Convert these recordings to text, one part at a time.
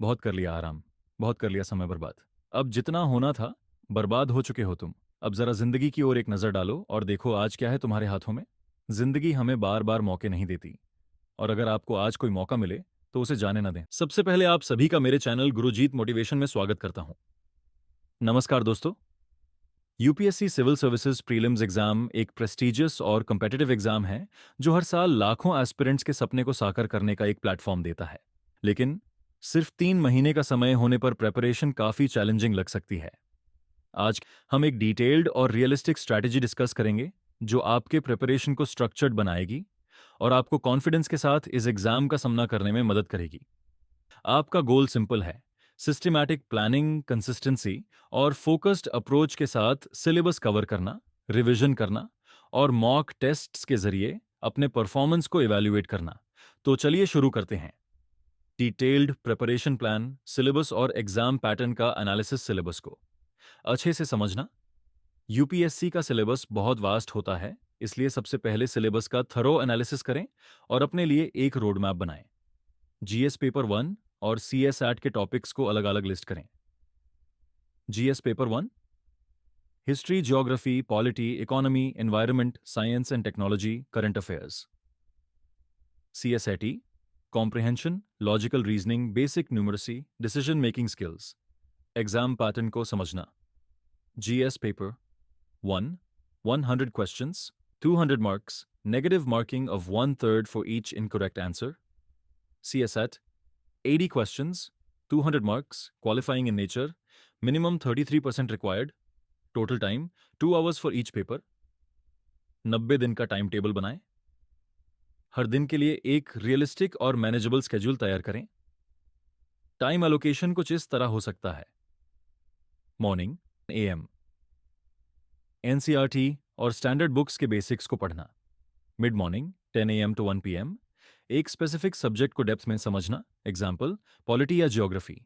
बहुत कर लिया आराम, बहुत कर लिया समय बर्बाद। अब जितना होना था, बर्बाद हो चुके हो तुम। अब जरा जिंदगी की ओर एक नजर डालो और देखो आज क्या है तुम्हारे हाथों में। जिंदगी हमें बार बार मौके नहीं देती, और अगर आपको आज कोई मौका मिले तो उसे जाने ना दें। सबसे पहले आप सभी का मेरे चैनल गुरुजीत मोटिवेशन में स्वागत करता हूं। नमस्कार दोस्तों। UPSC civil services prelims exam एक प्रेस्टिजियस और कम्पिटिटिव एग्जाम है जो हर साल लाखों एस्पिरेंट्स के सपने को साकार करने का एक प्लेटफॉर्म देता है। लेकिन सिर्फ 3 महीने का समय होने पर प्रेपरेशन काफी चैलेंजिंग लग सकती है। आज हम एक डिटेल्ड और रियलिस्टिक स्ट्रैटेजी डिस्कस करेंगे जो आपके प्रिपरेशन को स्ट्रक्चर्ड बनाएगी और आपको कॉन्फिडेंस के साथ इस एग्जाम का सामना करने में मदद करेगी। आपका गोल सिंपल है, सिस्टमैटिक प्लानिंग, कंसिस्टेंसी और फोकस्ड अप्रोच के साथ सिलेबस कवर करना, रिवीजन करना और मॉक टेस्ट्स के जरिए अपने परफॉर्मेंस को इवैल्यूएट करना। तो चलिए शुरू करते हैं। डिटेल्ड प्रिपरेशन प्लान, सिलेबस और एग्जाम पैटर्न का एनालिसिस। सिलेबस को अच्छे से समझना। यूपीएससी का सिलेबस बहुत वास्ट होता है, इसलिए सबसे पहले सिलेबस का थरो एनालिसिस करें और अपने लिए एक रोड मैप बनाएं। जीएस पेपर 1 और सीएस एट के टॉपिक्स को अलग अलग लिस्ट करें। GS paper 1, history, geography, polity, economy, environment, science and technology, current affairs. CSAT, comprehension, logical reasoning, basic numeracy, decision making skills. Exam pattern को समझना। GS paper 1, 100 questions, 200 marks, negative marking of 1/3 for each incorrect answer. CSAT, 80 questions, 200 marks, qualifying in nature, minimum 33% required, total time 2 hours for each paper. 90 दिन का time table बनाएं। हर दिन के लिए एक realistic और मैनेजेबल स्केड्यूल तैयार करें। टाइम एलोकेशन कुछ इस तरह हो सकता है। मॉर्निंग एएम, एनसीईआरटी और स्टैंडर्ड बुक्स के बेसिक्स को पढ़ना। Mid morning 10 AM to 1 PM, एक स्पेसिफिक सब्जेक्ट को डेप्थ में समझना, एग्जाम्पल पॉलिटी या geography.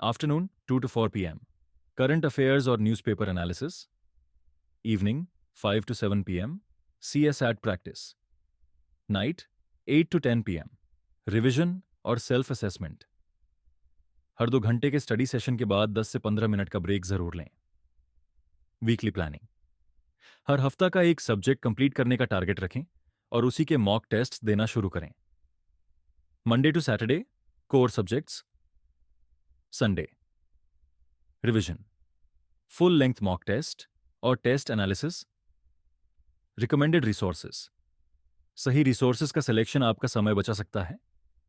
Afternoon 2 to 4 PM, current affairs और newspaper analysis. Evening 5 to 7 PM, CSAT practice. Night 8 to 10 PM, revision और सेल्फ असेसमेंट। हर 2 घंटे के स्टडी सेशन के बाद 10 से 15 मिनट का ब्रेक जरूर लें। वीकली प्लानिंग, हर हफ्ता का एक सब्जेक्ट कंप्लीट करने का टारगेट रखें और उसी के मॉक टेस्ट देना शुरू करें। Monday to Saturday core subjects, Sunday revision, full length mock test और टेस्ट एनालिसिस। रिकमेंडेड रिसोर्सेज, सही रिसोर्सेज का सिलेक्शन आपका समय बचा सकता है।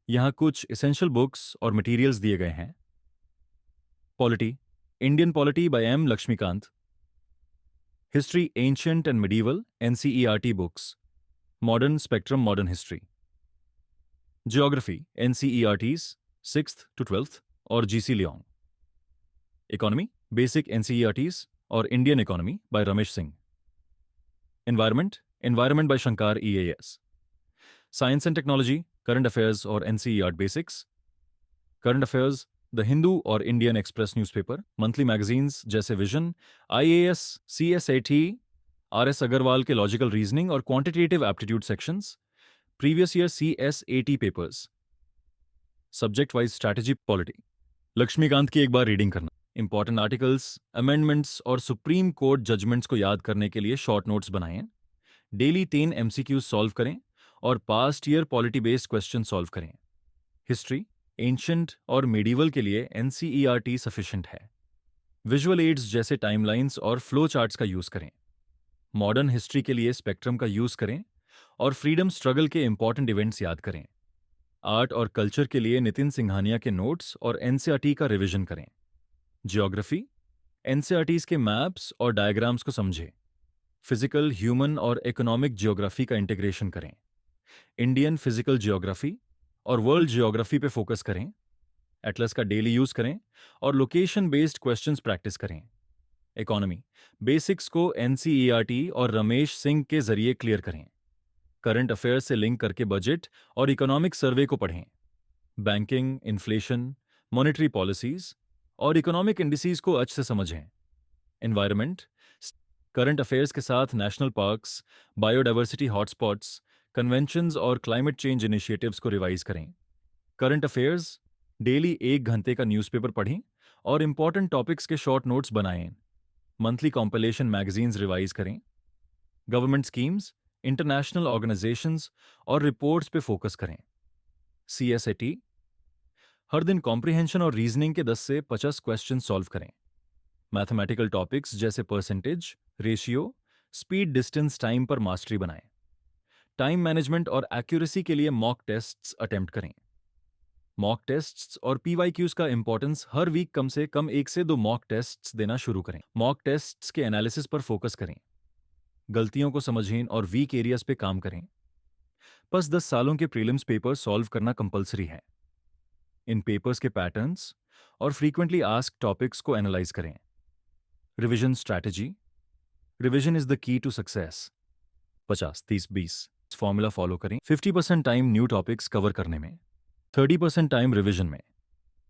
यहां कुछ एसेंशियल बुक्स और मटेरियल्स दिए गए हैं। Polity, Indian polity by M Laxmikanth. History ancient and medieval, NCERT books, modern spectrum, modern history. Geography, NCERTs 6th to 12th और G C Leong. Economy, basic NCERTs और Indian economy by Ramesh Singh. Environment, environment by Shankar IAS. Science and technology, current affairs और NCERT basics. Current affairs, the Hindu और Indian Express newspaper, monthly magazines जैसे Vision, IAS, CSAT, RS Agarwal के logical reasoning और quantitative aptitude sections, previous year CSAT papers. Subject wise strategy, polity, Laxmikanth की एक बार reading करना। Important articles, amendments और Supreme Court judgments को याद करने के लिए शॉर्ट नोट्स बनाएं। डेली 3 एमसीक्यूज सॉल्व करें और past year polity based question solve करें। हिस्ट्री, एंशियंट और मेडिवल के लिए एनसीईआरटी सफिशिएंट है। विजुअल एड्स जैसे टाइमलाइंस और फ्लो चार्ट्स का यूज करें। मॉडर्न हिस्ट्री के लिए स्पेक्ट्रम का यूज करें और फ्रीडम स्ट्रगल के इंपॉर्टेंट इवेंट्स याद करें। आर्ट और कल्चर के लिए नितिन सिंघानिया के नोट्स और एनसीईआरटी का रिवीजन करें। ज्योग्राफी, एनसीईआरटीज के मैप्स और डायग्राम्स को समझें। फिजिकल, ह्यूमन और इकोनॉमिक ज्योग्राफी का इंटीग्रेशन करें। इंडियन फिजिकल ज्योग्राफी और वर्ल्ड ज्योग्राफी पे फोकस करें। एटलस का डेली यूज करें और लोकेशन बेस्ड क्वेश्चंस प्रैक्टिस करें। इकोनॉमी, बेसिक्स को एनसीईआरटी और रमेश सिंह के जरिए क्लियर करें। करंट अफेयर्स से लिंक करके बजट और इकोनॉमिक सर्वे को पढ़ें। बैंकिंग, इन्फ्लेशन, मॉनेटरी पॉलिसीज और इकोनॉमिक इंडिसेस को अच्छे से समझें। एनवायरनमेंट, करंट अफेयर्स के साथ national parks, biodiversity hotspots, conventions और क्लाइमेट चेंज इनिशिएटिव्स को रिवाइज करें। करंट अफेयर्स, डेली 1 घंटे का न्यूज़पेपर पढ़ें और इंपॉर्टेंट टॉपिक्स के शॉर्ट नोट्स बनाएं। मंथली कॉम्पिलेशन मैगजीन्स रिवाइज करें। गवर्नमेंट स्कीम्स, इंटरनेशनल ऑर्गेनाइजेशंस और रिपोर्ट्स पे फोकस करें। CSAT, हर दिन कॉम्प्रिहेंशन और रीजनिंग के 10 से 50 क्वेश्चन सॉल्व करें। मैथमेटिकल टॉपिक्स जैसे percentage, ratio, speed, distance, time पर मास्टरी बनाएं। टाइम मैनेजमेंट और एक्यूरेसी के लिए मॉक टेस्ट्स अटेम्प्ट करें। मॉक टेस्ट्स और PYQs का इंपॉर्टेंस, हर वीक कम से कम 1 से 2 मॉक टेस्ट्स देना शुरू करें। मॉक टेस्ट्स के एनालिसिस पर फोकस करें। गलतियों को समझें और वीक एरियाज पे काम करें। बस 10 सालों के प्रीलिम्स पेपर सॉल्व करना कंपलसरी है। इन पेपर्स के पैटर्न्स और फ्रीक्वेंटली आस्क्ड टॉपिक्स को एनालाइज करें। Revision strategy, revision is the key to success. 50-30-20 formula follow करें। 50% टाइम न्यू टॉपिक्स कवर करने में, 30% टाइम रिवीजन में,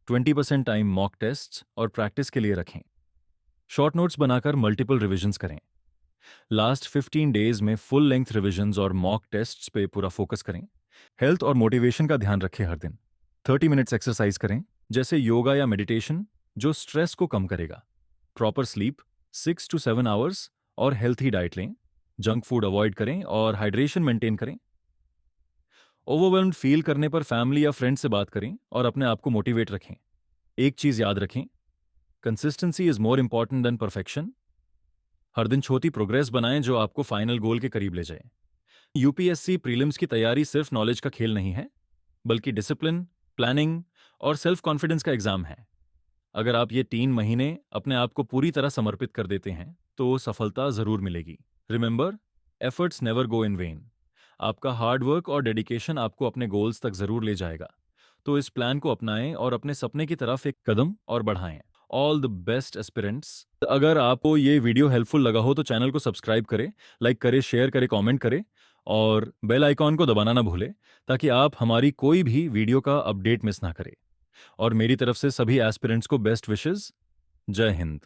20% टाइम मॉक टेस्ट्स और प्रैक्टिस के लिए रखें। शॉर्ट नोट्स बनाकर मल्टीपल रिविजन्स करें। लास्ट 15 डेज में फुल लेंथ रिविजन्स और मॉक टेस्ट्स पे पूरा फोकस करें। हेल्थ और मोटिवेशन का ध्यान रखें। हर दिन 30 मिनट्स एक्सरसाइज करें, जैसे योगा या मेडिटेशन, जो स्ट्रेस को कम करेगा। प्रॉपर स्लीप 6 to 7 आवर्स और हेल्थी डाइट लें। जंक फूड अवॉइड करें और हाइड्रेशन मेंटेन करें। ओवरवेल्म्ड फील करने पर फैमिली या फ्रेंड से बात करें और अपने आप को मोटिवेट रखें। एक चीज याद रखें, consistency is more important than perfection. हर दिन छोटी प्रोग्रेस बनाएं जो आपको फाइनल गोल के करीब ले जाए। UPSC प्रीलिम्स की तैयारी सिर्फ नॉलेज का खेल नहीं है, बल्कि डिसिप्लिन, प्लानिंग और सेल्फ कॉन्फिडेंस का एग्जाम है। अगर आप ये 3 महीने अपने आप को पूरी तरह समर्पित कर देते हैं तो सफलता जरूर मिलेगी। Remember, efforts never go in when. आपका हार्ड वर्क और डेडिकेशन आपको अपने गोल्स तक जरूर ले जाएगा। तो इस प्लान को अपनाएं और अपने सपने की तरफ एक कदम और बढ़ाएं। All the best aspirants. अगर आपको ये वीडियो हेल्पफुल लगा हो तो चैनल को सब्सक्राइब करें, लाइक करें, शेयर करें, कमेंट करें और बेल आइकॉन को दबाना ना भूलें, ताकि आप हमारी कोई भी वीडियो का अपडेट मिस ना करें। और मेरी तरफ से सभी एस्पिरेंट्स को बेस्ट विशेस। जय हिंद।